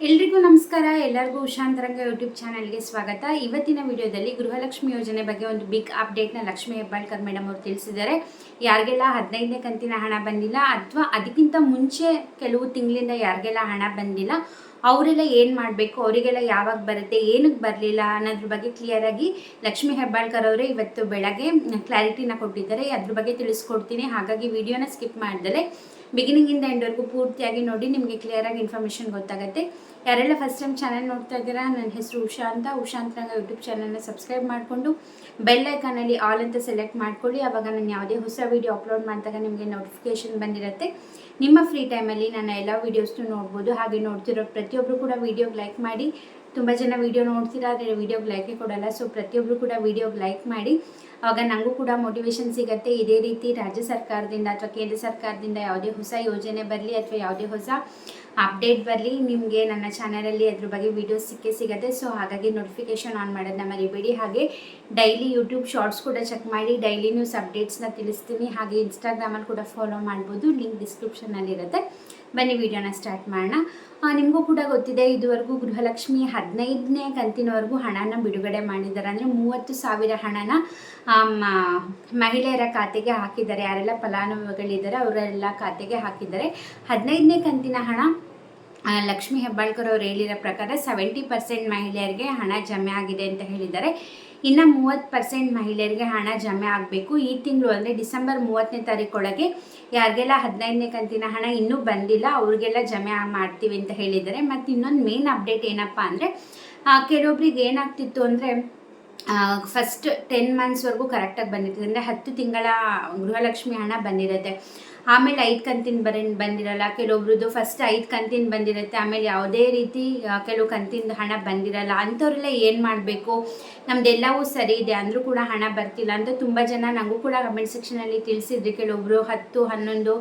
ಎಲ್ರಿಗೂ ನಮಸ್ಕಾರ. ಎಲ್ಲರಿಗೂ ಉಷಾಂತರಂಗ ಯೂಟ್ಯೂಬ್ ಚಾನಲ್ಗೆ ಸ್ವಾಗತ. ಇವತ್ತಿನ ವಿಡಿಯೋದಲ್ಲಿ ಗೃಹಲಕ್ಷ್ಮಿ ಯೋಜನೆ ಬಗ್ಗೆ ಒಂದು ಬಿಗ್ ಅಪ್ಡೇಟ್ನ ಲಕ್ಷ್ಮಿ ಹೆಬ್ಬಾಳ್ಕರ್ ಮೇಡಮ್ ಅವರು ತಿಳಿಸಿದ್ದಾರೆ. ಯಾರಿಗೆಲ್ಲ 15ನೇ ಕಂತಿನ ಹಣ ಬಂದಿಲ್ಲ ಅಥವಾ ಅದಕ್ಕಿಂತ ಮುಂಚೆ ಕೆಲವು ತಿಂಗಳಿಂದ ಯಾರಿಗೆಲ್ಲ ಹಣ ಬಂದಿಲ್ಲ ಅವರೆಲ್ಲ ಏನು ಮಾಡಬೇಕು, ಅವರಿಗೆಲ್ಲ ಯಾವಾಗ ಬರುತ್ತೆ, ಏನಕ್ಕೆ ಬರಲಿಲ್ಲ ಅನ್ನೋದ್ರ ಬಗ್ಗೆ ಕ್ಲಿಯರಾಗಿ ಲಕ್ಷ್ಮಿ ಹೆಬ್ಬಾಳ್ಕರ್ ಅವರೇ ಇವತ್ತು ಬೆಳಗ್ಗೆ ಕ್ಲಾರಿಟಿನ ಕೊಟ್ಟಿದ್ದಾರೆ. ಅದ್ರ ಬಗ್ಗೆ ತಿಳಿಸ್ಕೊಡ್ತೀನಿ. ಹಾಗಾಗಿ ವಿಡಿಯೋನ ಸ್ಕಿಪ್ ಮಾಡಿದರೆ ಬಿಗಿನಿಂಗಿಂದ ಎಂಡ್ವರೆಗೂ ಪೂರ್ತಿಯಾಗಿ ನೋಡಿ, ನಿಮಗೆ ಕ್ಲಿಯರಾಗಿ ಇನ್ಫಾರ್ಮೇಷನ್ ಗೊತ್ತಾಗುತ್ತೆ. ಯಾರೆಲ್ಲ ಫಸ್ಟ್ ಟೈಮ್ ಚಾನಲ್ ನೋಡ್ತಾ ಇದ್ದೀರಾ, ನನ್ನ ಹೆಸರು ಉಷಾ ಅಂತ. ಉಷಾಂತರಂಗ ಯೂಟ್ಯೂಬ್ ಚಾನಲ್ನ ಸಬ್ಸ್ಕ್ರೈಬ್ ಮಾಡಿಕೊಂಡು ಬೆಲ್ ಐಕಾನಲ್ಲಿ ಆಲ್ ಅಂತ ಸೆಲೆಕ್ಟ್ ಮಾಡ್ಕೊಳ್ಳಿ. ಆವಾಗ ನಾನು ಯಾವುದೇ ಹೊಸ ವೀಡಿಯೋ ಅಪ್ಲೋಡ್ ಮಾಡಿದಾಗ ನಿಮಗೆ ನೋಟಿಫಿಕೇಷನ್ ಬಂದಿರುತ್ತೆ. ನಿಮ್ಮ ಫ್ರೀ ಟೈಮಲ್ಲಿ ನನ್ನ ಎಲ್ಲ ವೀಡಿಯೋಸ್ನು ನೋಡ್ಬೋದು. ಹಾಗೆ ನೋಡ್ತಿರೋ ಪ್ರತಿಯೊಬ್ಬರು ಕೂಡ ವೀಡಿಯೋಗೆ ಲೈಕ್ ಮಾಡಿ. ತುಂಬ ಜನ ವೀಡಿಯೋ ನೋಡ್ತೀರಾ, ಆದರೆ ವೀಡಿಯೋಗೆ ಲೈಕೇ ಕೊಡಲ್ಲ. ಸೊ ಪ್ರತಿಯೊಬ್ಬರು ಕೂಡ ವೀಡಿಯೋಗೆ ಲೈಕ್ ಮಾಡಿ. ಆವಾಗ ನನಗೂ ಕೂಡ ಮೋಟಿವೇಶನ್ ಸಿಗುತ್ತೆ. ಇದೇ ರೀತಿ ರಾಜ್ಯ ಸರ್ಕಾರದಿಂದ ಅಥವಾ ಕೇಂದ್ರ ಸರ್ಕಾರದಿಂದ ಯಾವುದೇ ಹೊಸ ಯೋಜನೆ ಬರಲಿ ಅಥವಾ ಯಾವುದೇ ಹೊಸ ಅಪ್ಡೇಟ್ ಬರಲಿ, ನಿಮಗೆ ನನ್ನ ಚಾನಲಲ್ಲಿ ಅದ್ರ ಬಗ್ಗೆ ವೀಡಿಯೋಸ್ ಸಿಗುತ್ತೆ. ಸೊ ಹಾಗಾಗಿ ನೋಟಿಫಿಕೇಷನ್ ಆನ್ ಮಾಡೋದನ್ನ ಮರಿಬೇಡಿ. ಹಾಗೆ ಡೈಲಿ ಯೂಟ್ಯೂಬ್ ಶಾರ್ಟ್ಸ್ ಕೂಡ ಚೆಕ್ ಮಾಡಿ, ಡೈಲಿ ನ್ಯೂಸ್ ಅಪ್ಡೇಟ್ಸ್ನ ತಿಳಿಸ್ತೀನಿ. ಹಾಗೆ ಇನ್ಸ್ಟಾಗ್ರಾಮಲ್ಲಿ ಕೂಡ ಫಾಲೋ ಮಾಡ್ಬೋದು, ಲಿಂಕ್ ಡಿಸ್ಕ್ರಿಪ್ಷನಲ್ಲಿರುತ್ತೆ. ಬನ್ನಿ ವಿಡಿಯೋನ ಸ್ಟಾರ್ಟ್ ಮಾಡೋಣ. ನಿಮಗೂ ಕೂಡ ಗೊತ್ತಿದೆ, ಇದುವರೆಗೂ ಗೃಹಲಕ್ಷ್ಮಿ 15ನೇ ಕಂತಿನವರೆಗೂ ಹಣನ ಬಿಡುಗಡೆ ಮಾಡಿದ್ದಾರೆ. ಅಂದರೆ 30,000 ಹಣನ ಮಹಿಳೆಯರ ಖಾತೆಗೆ ಹಾಕಿದ್ದಾರೆ. ಯಾರೆಲ್ಲ ಫಲಾನುಭವಿಗಳಿದ್ದಾರೆ ಅವರೆಲ್ಲ ಖಾತೆಗೆ ಹಾಕಿದ್ದಾರೆ. 15ನೇ ಕಂತಿನ ಹಣ ಲಕ್ಷ್ಮಿ ಹೆಬ್ಬಾಳ್ಕರ್ ಅವರು ಹೇಳಿರೋ ಪ್ರಕಾರ 70% ಮಹಿಳೆಯರಿಗೆ ಹಣ ಜಮೆ ಆಗಿದೆ ಅಂತ ಹೇಳಿದ್ದಾರೆ. ಇನ್ನು 30% ಮಹಿಳೆಯರಿಗೆ ಹಣ ಜಮೆ ಆಗಬೇಕು. ಈ ತಿಂಗಳು ಅಂದರೆ ಡಿಸೆಂಬರ್ 30ನೇ ತಾರೀಕೊಳಗೆ ಯಾರಿಗೆಲ್ಲ 15ನೇ ಕಂತಿನ ಹಣ ಇನ್ನೂ ಬಂದಿಲ್ಲ ಅವ್ರಿಗೆಲ್ಲ ಜಮೆ ಮಾಡ್ತೀವಿ ಅಂತ ಹೇಳಿದ್ದಾರೆ. ಮತ್ತು ಇನ್ನೊಂದು ಮೇನ್ ಅಪ್ಡೇಟ್ ಏನಪ್ಪ ಅಂದರೆ, ಕೆಲವೊಬ್ರಿಗೆ ಏನಾಗ್ತಿತ್ತು ಅಂದರೆ ಫಸ್ಟ್ 10 ಮಂತ್ಸ್ವರೆಗೂ ಕರೆಕ್ಟಾಗಿ ಬಂದಿರ್ತದೆ. ಅಂದರೆ 10 ತಿಂಗಳ ಗೃಹಲಕ್ಷ್ಮಿ ಹಣ ಬಂದಿರುತ್ತೆ. ಆಮೇಲೆ 5 ಕಂತಿನ ಬಂದಿರಲ್ಲ. ಕೆಲವೊಬ್ರದ್ದು ಫಸ್ಟ್ 5 ಕಂತಿನ ಬಂದಿರುತ್ತೆ, ಆಮೇಲೆ ಯಾವುದೇ ರೀತಿ ಕೆಲವು ಕಂತಿನ ಹಣ ಬಂದಿರಲ್ಲ. ಅಂಥವ್ರೆಲ್ಲ ಏನು ಮಾಡಬೇಕು, ನಮ್ಮದೆಲ್ಲವೂ ಸರಿ ಇದೆ ಅಂದರೂ ಕೂಡ ಹಣ ಬರ್ತಿಲ್ಲ ಅಂತ ತುಂಬ ಜನ ನನಗೂ ಕೂಡ ಕಮೆಂಟ್ ಸೆಕ್ಷನಲ್ಲಿ ತಿಳಿಸಿದ್ರಿ. ಕೆಲವೊಬ್ಬರು 10, 11, 12,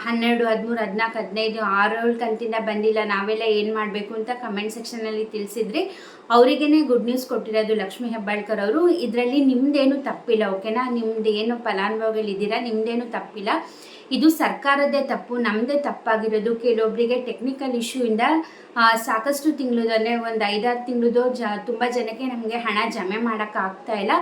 13, 14, 15, 6 ಕಂತಿಂದ ಬಂದಿಲ್ಲ, ನಾವೆಲ್ಲ ಏನು ಮಾಡಬೇಕು ಅಂತ ಕಮೆಂಟ್ ಸೆಕ್ಷನಲ್ಲಿ ತಿಳಿಸಿದ್ರಿ. ಅವರಿಗೇ ಗುಡ್ ನ್ಯೂಸ್ ಕೊಟ್ಟಿರೋದು ಲಕ್ಷ್ಮಿ ಹೆಬ್ಬಾಳ್ಕರ್ ಅವರು. ಇದರಲ್ಲಿ ನಿಮ್ಮದೇನು ತಪ್ಪಿಲ್ಲ, ಓಕೆನಾ? ನಿಮ್ಮದು ಏನು ಫಲಾನುಭವಿಗಳಿದ್ದೀರಾ, ನಿಮ್ಮದೇನು ತಪ್ಪಿಲ್ಲ. ಇದು ಸರ್ಕಾರದ್ದೇ ತಪ್ಪು, ನಮ್ಮದೇ ತಪ್ಪಾಗಿರೋದು. ಕೆಲವೊಬ್ಬರಿಗೆ ಟೆಕ್ನಿಕಲ್ ಇಶ್ಯೂಯಿಂದ ಸಾಕಷ್ಟು ತಿಂಗಳು ಅಂದರೆ ಒಂದು 5-6 ತಿಂಗಳದು ತುಂಬ ಜನಕ್ಕೆ ನಮಗೆ ಹಣ ಜಮೆ ಮಾಡೋಕ್ಕಾಗ್ತಾ ಇಲ್ಲ.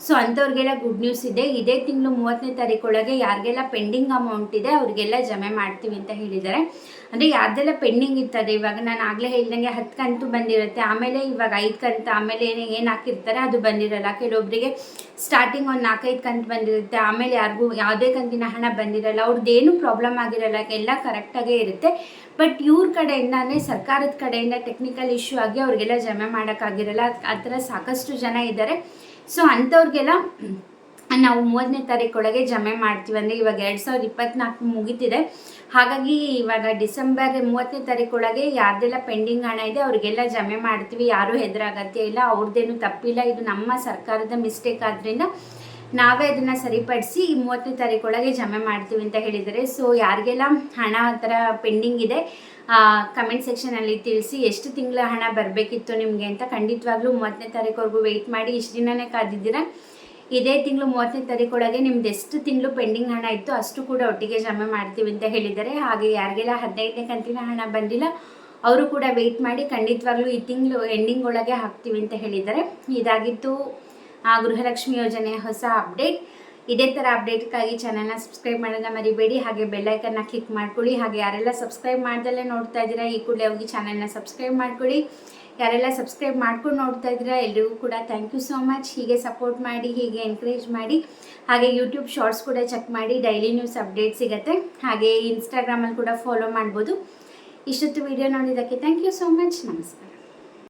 ಸೊ ಅಂಥವ್ರಿಗೆಲ್ಲ ಗುಡ್ ನ್ಯೂಸ್ ಇದೆ. ಇದೇ ತಿಂಗಳು 30ನೇ ತಾರೀಕೊಳಗೆ ಯಾರಿಗೆಲ್ಲ ಪೆಂಡಿಂಗ್ ಅಮೌಂಟ್ ಇದೆ ಅವ್ರಿಗೆಲ್ಲ ಜಮೆ ಮಾಡ್ತೀವಿ ಅಂತ ಹೇಳಿದ್ದಾರೆ. ಅಂದರೆ ಯಾರ್ದೆಲ್ಲ ಪೆಂಡಿಂಗ್ ಇರ್ತದೆ, ಇವಾಗ ನಾನು ಆಗಲೇ ಹೇಳ್ದಂಗೆ 10 ಕಂತು ಬಂದಿರುತ್ತೆ, ಆಮೇಲೆ ಇವಾಗ 5 ಕಂತು, ಆಮೇಲೆ ಏನು ಹಾಕಿರ್ತಾರೆ ಅದು ಬಂದಿರಲ್ಲ. ಕೆಲವೊಬ್ಬರಿಗೆ ಸ್ಟಾರ್ಟಿಂಗ್ ಒಂದು 4-5 ಕಂತು ಬಂದಿರುತ್ತೆ, ಆಮೇಲೆ ಯಾರಿಗೂ ಯಾವುದೇ ಕಂತಿನ ಹಣ ಬಂದಿರಲ್ಲ. ಅವ್ರದ್ದೇನು ಪ್ರಾಬ್ಲಮ್ ಆಗಿರಲ್ಲ, ಎಲ್ಲ ಕರೆಕ್ಟಾಗೇ ಇರುತ್ತೆ. ಬಟ್ ಇವ್ರ ಕಡೆಯಿಂದ ಅಂದರೆ ಸರ್ಕಾರದ ಕಡೆಯಿಂದ ಟೆಕ್ನಿಕಲ್ ಇಶ್ಯೂ ಆಗಿ ಅವ್ರಿಗೆಲ್ಲ ಜಮೆ ಮಾಡೋಕ್ಕಾಗಿರಲ್ಲ. ಆ ಥರ ಸಾಕಷ್ಟು ಜನ ಇದ್ದಾರೆ. ಸೊ ಅಂಥವ್ರಿಗೆಲ್ಲ ನಾವು 30ನೇ ತಾರೀಕೊಳಗೆ ಜಮೆ ಮಾಡ್ತೀವಿ. ಅಂದರೆ ಇವಾಗ 2024 ಮುಗಿತಿದೆ. ಹಾಗಾಗಿ ಇವಾಗ ಡಿಸೆಂಬರ್ 30ನೇ ತಾರೀಕೊಳಗೆ ಯಾರ್ದೆಲ್ಲ ಪೆಂಡಿಂಗ್ ಹಣ ಇದೆ ಅವ್ರಿಗೆಲ್ಲ ಜಮೆ ಮಾಡ್ತೀವಿ. ಯಾರೂ ಹೆದರಾಗತ್ತೆ ಇಲ್ಲ, ಅವ್ರದ್ದೇನು ತಪ್ಪಿಲ್ಲ, ಇದು ನಮ್ಮ ಸರ್ಕಾರದ ಮಿಸ್ಟೇಕ್ ಆದ್ದರಿಂದ ನಾವೇ ಅದನ್ನು ಸರಿಪಡಿಸಿ 30ನೇ ತಾರೀಕೊಳಗೆ ಜಮೆ ಮಾಡ್ತೀವಿ ಅಂತ ಹೇಳಿದ್ದಾರೆ. ಸೊ ಯಾರಿಗೆಲ್ಲ ಹಣ ಆ ಥರ ಪೆಂಡಿಂಗ್ ಇದೆ ಕಮೆಂಟ್ ಸೆಕ್ಷನಲ್ಲಿ ತಿಳಿಸಿ. ಎಷ್ಟು ತಿಂಗಳ ಹಣ ಬರಬೇಕಿತ್ತು ನಿಮಗೆ ಅಂತ. ಖಂಡಿತವಾಗ್ಲೂ 30ನೇ ತಾರೀಕುವರೆಗೂ ವೆಯ್ಟ್ ಮಾಡಿ. ಇಷ್ಟು ದಿನವೇ ಕಾದಿದ್ದೀರಾ. ಇದೇ ತಿಂಗಳು 30ನೇ ತಾರೀಕೊಳಗೆ ನಿಮ್ದು ಎಷ್ಟು ತಿಂಗಳು ಪೆಂಡಿಂಗ್ ಹಣ ಇತ್ತು ಅಷ್ಟು ಕೂಡ ಒಟ್ಟಿಗೆ ಜಮೆ ಮಾಡ್ತೀವಿ ಅಂತ ಹೇಳಿದ್ದಾರೆ. ಹಾಗೆ ಯಾರಿಗೆಲ್ಲ 15ನೇ ಕಂತಿನ ಹಣ ಬಂದಿಲ್ಲ ಅವರು ಕೂಡ ವೆಯ್ಟ್ ಮಾಡಿ. ಖಂಡಿತವಾಗ್ಲೂ ಈ ತಿಂಗಳು ಎಂಡಿಂಗ್ ಒಳಗೆ ಹಾಕ್ತೀವಿ ಅಂತ ಹೇಳಿದ್ದಾರೆ. ಇದಾಗಿತ್ತು ಗೃಹಲಕ್ಷ್ಮಿ ಯೋಜನೆಯ ಹೊಸ ಅಪ್ಡೇಟ್. ಇದೇ ಥರ ಅಪ್ಡೇಟ್ಗಾಗಿ ಚಾನಲ್ನ ಸಬ್ಸ್ಕ್ರೈಬ್ ಮಾಡೋದನ್ನ ಮರಿಬೇಡಿ. ಹಾಗೆ ಬೆಲ್ಲೈಕನ್ನ ಕ್ಲಿಕ್ ಮಾಡ್ಕೊಳ್ಳಿ. ಹಾಗೆ ಯಾರೆಲ್ಲ ಸಬ್ಸ್ಕ್ರೈಬ್ ಮಾಡ್ದಲ್ಲೇ ನೋಡ್ತಾ ಇದ್ದೀರಾ ಈ ಕೂಡಲೇ ಹೋಗಿ ಚಾನಲ್ನ ಸಬ್ಸ್ಕ್ರೈಬ್ ಮಾಡ್ಕೊಳ್ಳಿ. ಯಾರೆಲ್ಲ ಸಬ್ಸ್ಕ್ರೈಬ್ ಮಾಡ್ಕೊಂಡು ನೋಡ್ತಾ ಇದ್ದೀರಾ ಎಲ್ರಿಗೂ ಕೂಡ ಥ್ಯಾಂಕ್ ಯು ಸೋ ಮಚ್. ಹೀಗೆ ಸಪೋರ್ಟ್ ಮಾಡಿ, ಹೀಗೆ ಎನ್ಕರೇಜ್ ಮಾಡಿ. ಹಾಗೆ ಯೂಟ್ಯೂಬ್ ಶಾರ್ಟ್ಸ್ ಕೂಡ ಚೆಕ್ ಮಾಡಿ, ಡೈಲಿ ನ್ಯೂಸ್ ಅಪ್ಡೇಟ್ ಸಿಗುತ್ತೆ. ಹಾಗೆ ಇನ್ಸ್ಟಾಗ್ರಾಮಲ್ಲಿ ಕೂಡ ಫಾಲೋ ಮಾಡ್ಬೋದು. ಇಷ್ಟೊತ್ತು ವಿಡಿಯೋ ನೋಡಿದ್ದಕ್ಕೆ ಥ್ಯಾಂಕ್ ಯು ಸೋ ಮಚ್. ನಮಸ್ಕಾರ.